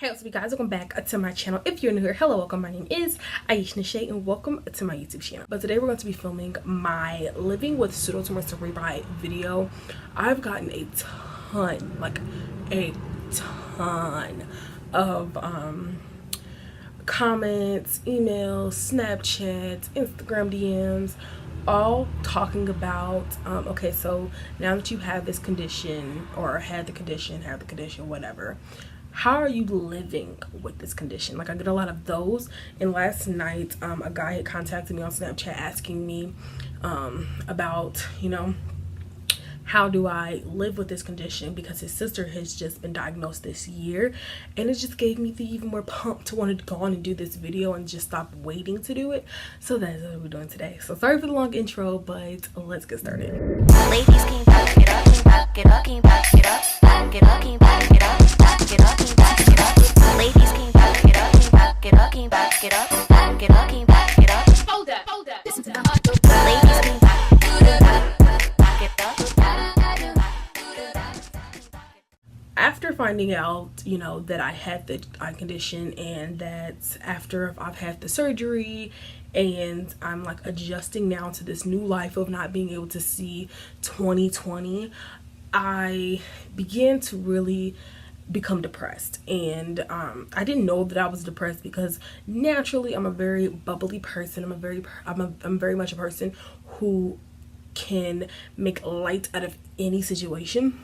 Hey, what's up you guys, welcome back to my channel. If you're new here, hello, welcome. My name is Aisha Na'Sha and welcome to my YouTube channel. But today we're going to be filming my living with Pseudotumor Cerebri video. I've gotten a ton of comments, emails, Snapchats, Instagram DMs, all talking about okay, so now that you have this condition or have the condition, whatever, how are you living with this condition? Like, I get a lot of those. And last night a guy had contacted me on Snapchat asking me about, you know, how do I live with this condition, because his sister has just been diagnosed this year, and it just gave me the even more pump to want to go on and do this video and just stop waiting to do it. So that's what we're doing today. So sorry for the long intro, but let's get started. Ladies, can you back it up, can you back it up, can you back it up, back it up, can you back it up, back it up, can you back it up? Ladies, can you back it up, can you back it up, can you back it up, back it up, can you back it up? Hold up, listen to that. Ladies, can you back it up? After finding out, you know, that I had the eye condition, and that after I've had the surgery and I'm like adjusting now to this new life of not being able to see 20/20, I began to really become depressed. And I didn't know that I was depressed, because naturally I'm a very bubbly person. I'm very much a person who can make light out of any situation.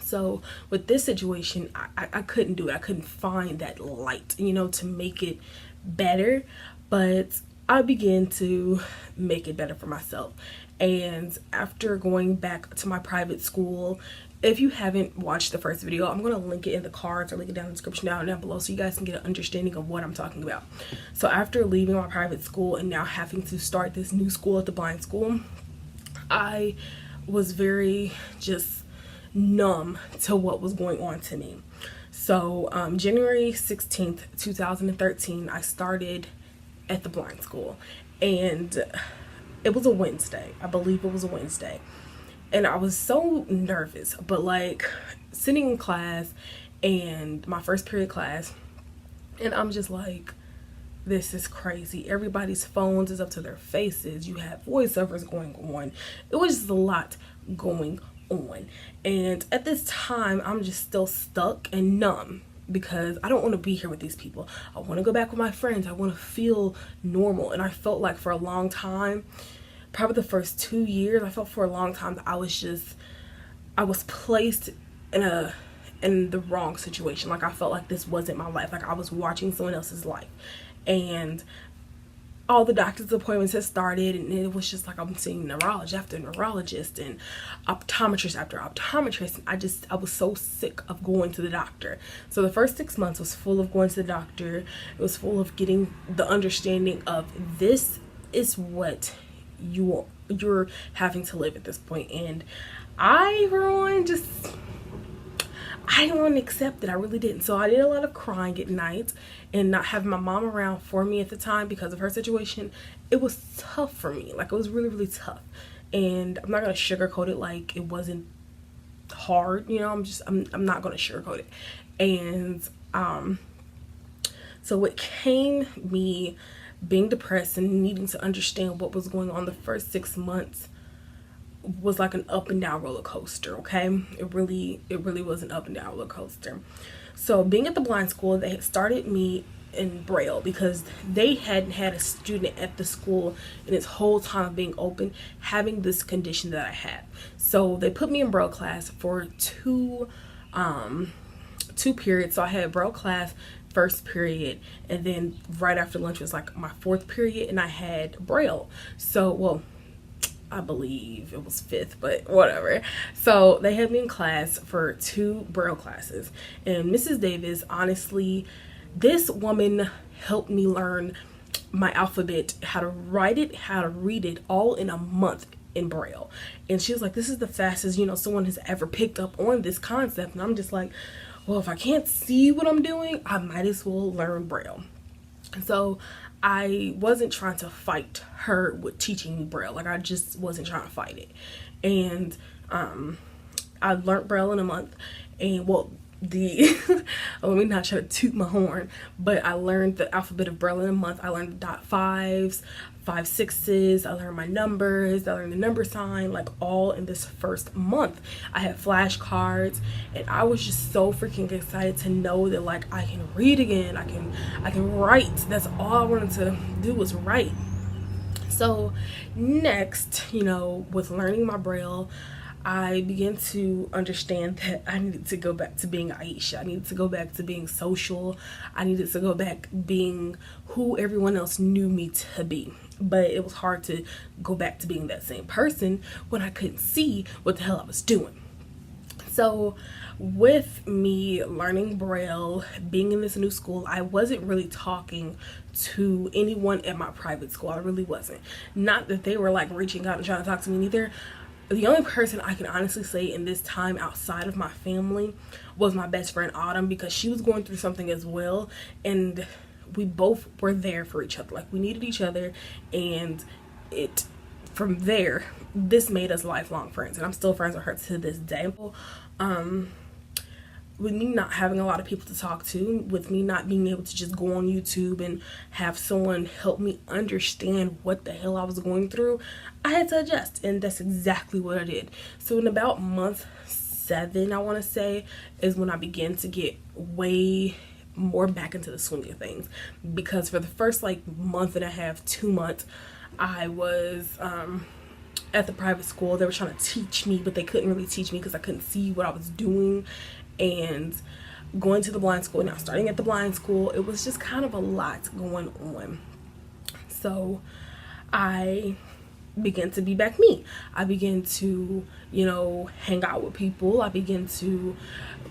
So with this situation, I couldn't do it. I couldn't find that light, you know, to make it better. But I began to make it better for myself. And after going back to my private school, if you haven't watched the first video, I'm going to link it in the cards or link it down in the description down below, so you guys can get an understanding of what I'm talking about. So after leaving my private school and now having to start this new school at the blind school, I was very just numb to what was going on to me. So January 16th 2013, I started at the blind school, and it was a Wednesday. I believe it was a Wednesday, and I was so nervous. But like, sitting in class, and my first period class, and I'm just like, this is crazy. Everybody's phones is up to their faces. You have voiceovers going on. It was just a lot going on. And at this time, I'm just still stuck and numb, because I don't want to be here with these people. I want to go back with my friends. I want to feel normal. And I felt like for a long time, probably the first 2 years, I felt for a long time that I was placed in the wrong situation. Like, I felt like this wasn't my life. Like, I was watching someone else's life. And all the doctor's appointments had started, and it was just like I'm seeing neurologist after neurologist and optometrist after optometrist. And I was so sick of going to the doctor. So the first 6 months was full of going to the doctor. It was full of getting the understanding of, this is what you're having to live at this point. And I, for one, I didn't want to accept it. I really didn't. So I did a lot of crying at night, and not having my mom around for me at the time because of her situation. It was tough for me. Like, it was really, really tough. And I'm not going to sugarcoat it like it wasn't hard. You know, I'm not going to sugarcoat it. And so it came me being depressed and needing to understand what was going on. The first 6 months was like an up and down roller coaster. Okay, it really was an up and down roller coaster. So being at the blind school, they had started me in Braille, because they hadn't had a student at the school in its whole time of being open having this condition that I had. So they put me in Braille class for two periods. So I had Braille class first period, and then right after lunch was like my fourth period, and I had Braille. So, well, I believe it was fifth, but whatever. So they had me in class for 2 Braille classes, and Mrs. Davis, honestly, this woman helped me learn my alphabet, how to write it, how to read it, all in a month in Braille. And she was like, this is the fastest, you know, someone has ever picked up on this concept. And I'm just like, well, if I can't see what I'm doing, I might as well learn Braille. And so I wasn't trying to fight her with teaching me Braille. Like, I just wasn't trying to fight it. And I learned Braille in a month. And, well, the let me not try to toot my horn, but I learned the alphabet of Braille in a month. I learned the dot fives, 5 6s. I learned my numbers. I learned the number sign, like all in this first month. I had flashcards, and I was just so freaking excited to know that like I can read again. I can write. That's all I wanted to do was write. So next, with learning my Braille, I began to understand that I needed to go back to being Aisha. I needed to go back to being social. I needed to go back being who everyone else knew me to be. But it was hard to go back to being that same person when I couldn't see what the hell I was doing. So with me learning Braille, being in this new school, I wasn't really talking to anyone at my private school. I really wasn't. Not that they were like reaching out and trying to talk to me either. The only person I can honestly say in this time outside of my family was my best friend Autumn, because she was going through something as well, and we both were there for each other. Like, we needed each other, and from there, this made us lifelong friends, and I'm still friends with her to this day. With me not having a lot of people to talk to, with me not being able to just go on YouTube and have someone help me understand what the hell I was going through, I had to adjust, and that's exactly what I did. So in about month 7, I want to say, is when I began to get way more back into the swing of things, because for the first like month and a half, 2 months, I was at the private school. They were trying to teach me, but they couldn't really teach me because I couldn't see what I was doing. And going to the blind school, now starting at the blind school, it was just kind of a lot going on. So I began to be back me. I began to, hang out with people. I began to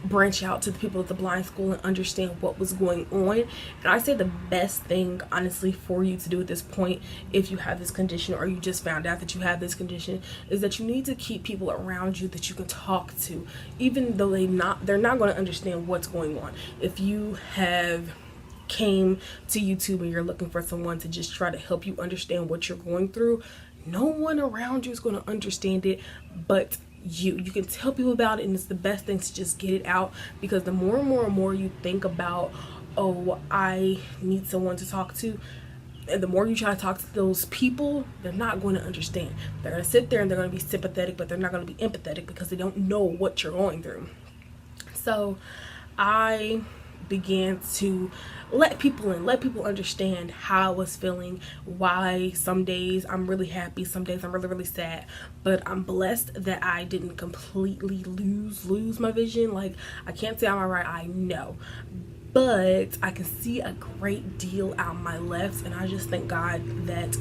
branch out to the people at the blind school and understand what was going on. And I say the best thing, honestly, for you to do at this point, if you have this condition or you just found out that you have this condition, is that you need to keep people around you that you can talk to, even though they're not going to understand what's going on. If you have came to YouTube and you're looking for someone to just try to help you understand what you're going through, no one around you is going to understand it but you can tell people about it, and it's the best thing to just get it out, because the more and more you think about, oh, I need someone to talk to, and the more you try to talk to those people, they're not going to understand. They're going to sit there and they're going to be sympathetic, but they're not going to be empathetic because they don't know what you're going through. So I began to let people in, let people understand how I was feeling, why some days I'm really happy, some days I'm really, really sad. But I'm blessed that I didn't completely lose my vision. Like, I can't say I'm all right, I know, but I can see a great deal out my left, and I just thank God that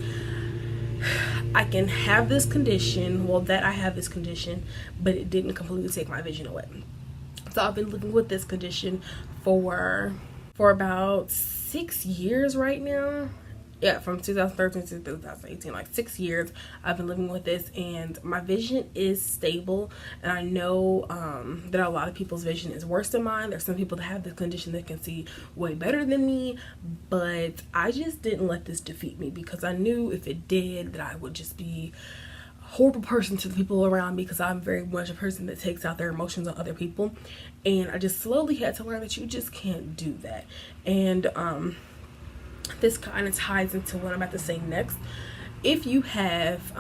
I can have this condition, that I have this condition, but it didn't completely take my vision away. So I've been living with this condition for about 6 years right now. Yeah, from 2013 to 2018, like 6 years I've been living with this, and my vision is stable. And I know that a lot of people's vision is worse than mine. There's some people that have this condition that can see way better than me, but I just didn't let this defeat me, because I knew if it did that I would just be horrible person to the people around me, because I'm very much a person that takes out their emotions on other people. And I just slowly had to learn that you just can't do that. And this kind of ties into what I'm about to say next. If you have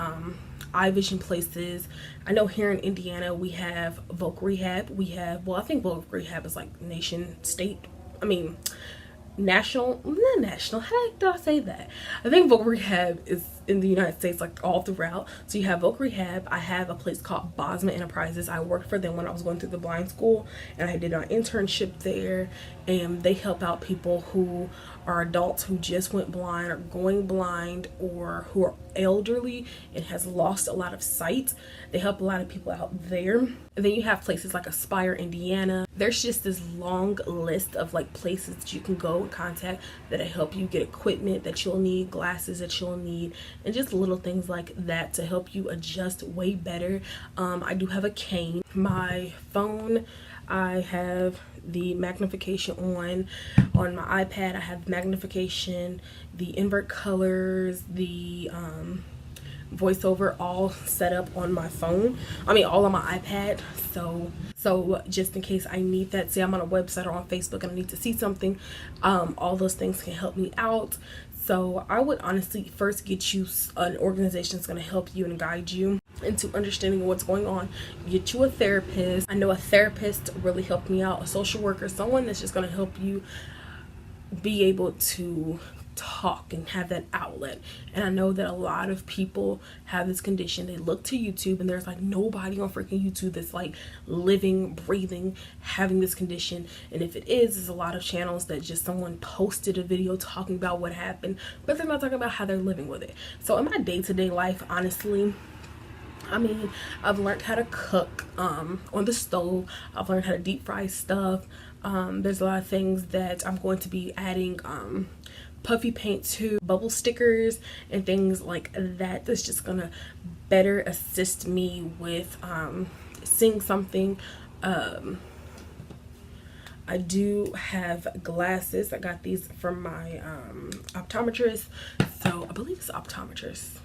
eye vision places, I know here in Indiana we have Voc Rehab. We have, I think Voc Rehab is like national, not national, how did I say that? I think Voc Rehab is in the United States, like all throughout. So you have Voc Rehab. I have a place called Bosma Enterprises. I worked for them when I was going through the blind school, and I did an internship there, and they help out people who are adults who just went blind or going blind, or who are elderly and has lost a lot of sight. They help a lot of people out there. And then you have places like Aspire, Indiana. There's just this long list of like places that you can go and contact that'll help you get equipment that you'll need, glasses that you'll need, and just little things like that to help you adjust way better. I do have a cane. My phone, I have the magnification on my iPad. I have magnification, the invert colors, the voiceover all set up on my phone. I mean, all on my iPad. So just in case I need that, say I'm on a website or on Facebook and I need to see something, all those things can help me out. So I would honestly first get you an organization that's going to help you and guide you into understanding what's going on. Get you a therapist. I know a therapist really helped me out. A social worker, someone that's just going to help you be able to talk and have that outlet. And I know that a lot of people have this condition. They look to YouTube and there's like nobody on freaking YouTube that's like living, breathing, having this condition. And if it is, there's a lot of channels that just someone posted a video talking about what happened, but they're not talking about how they're living with it. So in my day-to-day life, honestly, I mean, I've learned how to cook on the stove. I've learned how to deep fry stuff. There's a lot of things that I'm going to be adding puffy paint to, bubble stickers and things like that. That's just gonna better assist me with seeing something. I do have glasses. I got these from my optometrist. So I believe it's optometrist.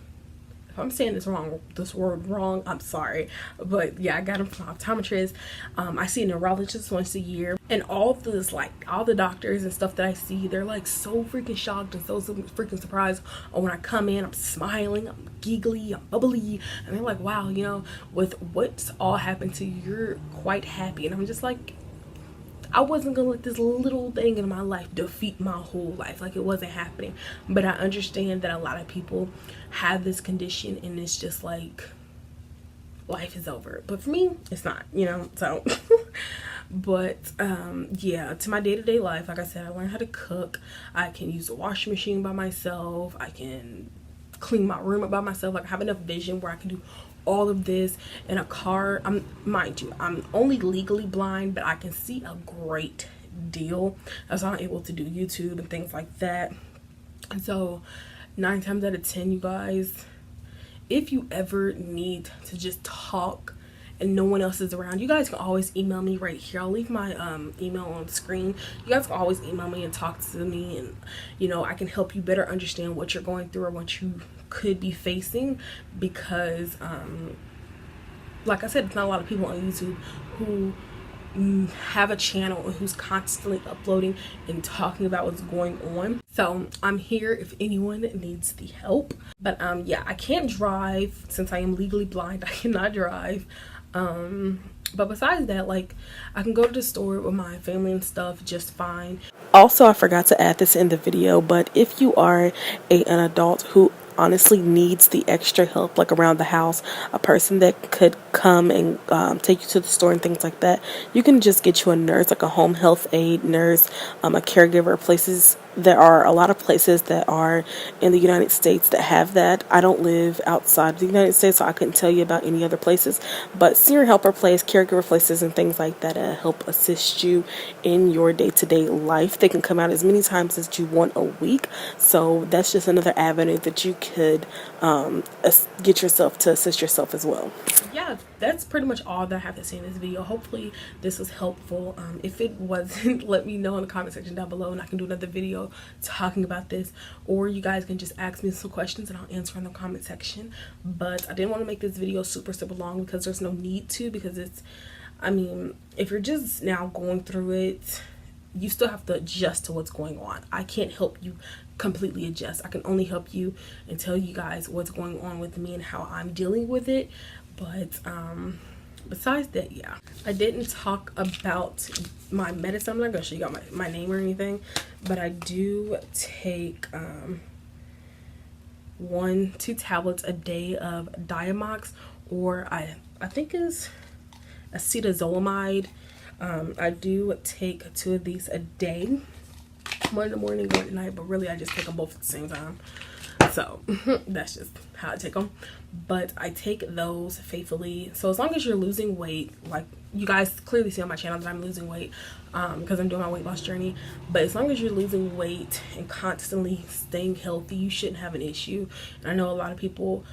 If I'm saying this word wrong, I'm sorry, but yeah, I got them from optometrist. I see a neurologist once a year, and all the doctors and stuff that I see, they're like so freaking shocked and so freaking surprised. Or when I come in, I'm smiling, I'm giggly, I'm bubbly, and they're like, wow, you know, with what's all happened to you, you're quite happy. And I'm just like, I wasn't gonna let this little thing in my life defeat my whole life. Like, it wasn't happening. But I understand that a lot of people have this condition and it's just like life is over. But for me, it's not, you know. So but yeah, to my day-to-day life, like I said, I learned how to cook. I can use the washing machine by myself. I can clean my room up by myself. Like, I have enough vision where I can do all of this in a car. Mind you, I'm only legally blind, but I can see a great deal. That's why I'm able to do YouTube and things like that. And so 9 times out of 10, you guys, if you ever need to just talk and no one else is around, you guys can always email me right here. I'll leave my email on the screen. You guys can always email me and talk to me, and you know, I can help you better understand what you're going through or what you could be facing, because like I said, it's not a lot of people on YouTube who have a channel and who's constantly uploading and talking about what's going on. So I'm here if anyone needs the help. But yeah, I can't drive since I am legally blind. I cannot drive. But besides that, like, I can go to the store with my family and stuff just fine. Also, I forgot to add this in the video, but if you are an adult who honestly needs the extra help, like around the house, a person that could come and take you to the store and things like that, you can just get you a nurse, like a home health aide nurse, a caregiver. There are a lot of places that are in the United States that have that. I don't live outside of the United States, so I couldn't tell you about any other places, but senior helper place, caregiver places, and things like that help assist you in your day-to-day life. They can come out as many times as you want a week, so that's just another avenue that you could get yourself to assist yourself as well. Yeah, that's pretty much all that I have to say in this video. Hopefully this was helpful. If it wasn't, let me know in the comment section down below and I can do another video talking about this, or you guys can just ask me some questions and I'll answer in the comment section. But I didn't want to make this video super long because there's no need to, because it's, I mean, if you're just now going through it, you still have to adjust to what's going on. I can't help you completely adjust. I can only help you and tell you guys what's going on with me and how I'm dealing with it. But besides that, yeah, I didn't talk about my medicine. I'm not gonna show you guys my name or anything, but I do take 1-2 tablets a day of Diamox, or I think is acetazolamide. I do take 2 of these a day, one in the morning, one at night, but really I just take them both at the same time. So that's just how I take them. But I take those faithfully. So as long as you're losing weight, like you guys clearly see on my channel that I'm losing weight because I'm doing my weight loss journey. But as long as you're losing weight and constantly staying healthy, you shouldn't have an issue. And I know a lot of people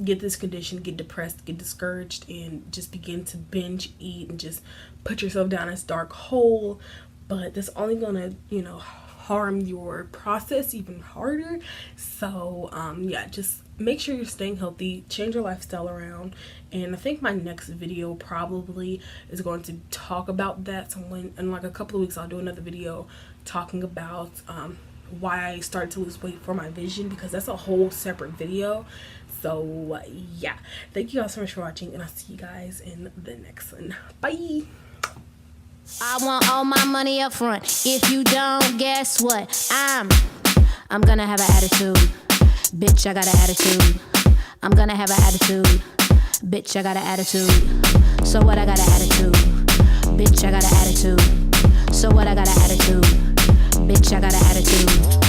get this condition, get depressed, get discouraged, and just begin to binge eat and just put yourself down this dark hole. But that's only gonna, you know, harm your process even harder. So yeah, just make sure you're staying healthy, change your lifestyle around. And I think my next video probably is going to talk about that. So in like a couple of weeks I'll do another video talking about why I started to lose weight for my vision, because that's a whole separate video. So yeah, thank you guys so much for watching, and I'll see you guys in the next one. Bye. I want all my money up front. If you don't, guess what? I'm gonna have an attitude. Bitch, I got an attitude. I'm gonna have an attitude. Bitch, I got an attitude. So what, I got an attitude. Bitch, I got an attitude. So what, I got an attitude. Bitch, I got an attitude.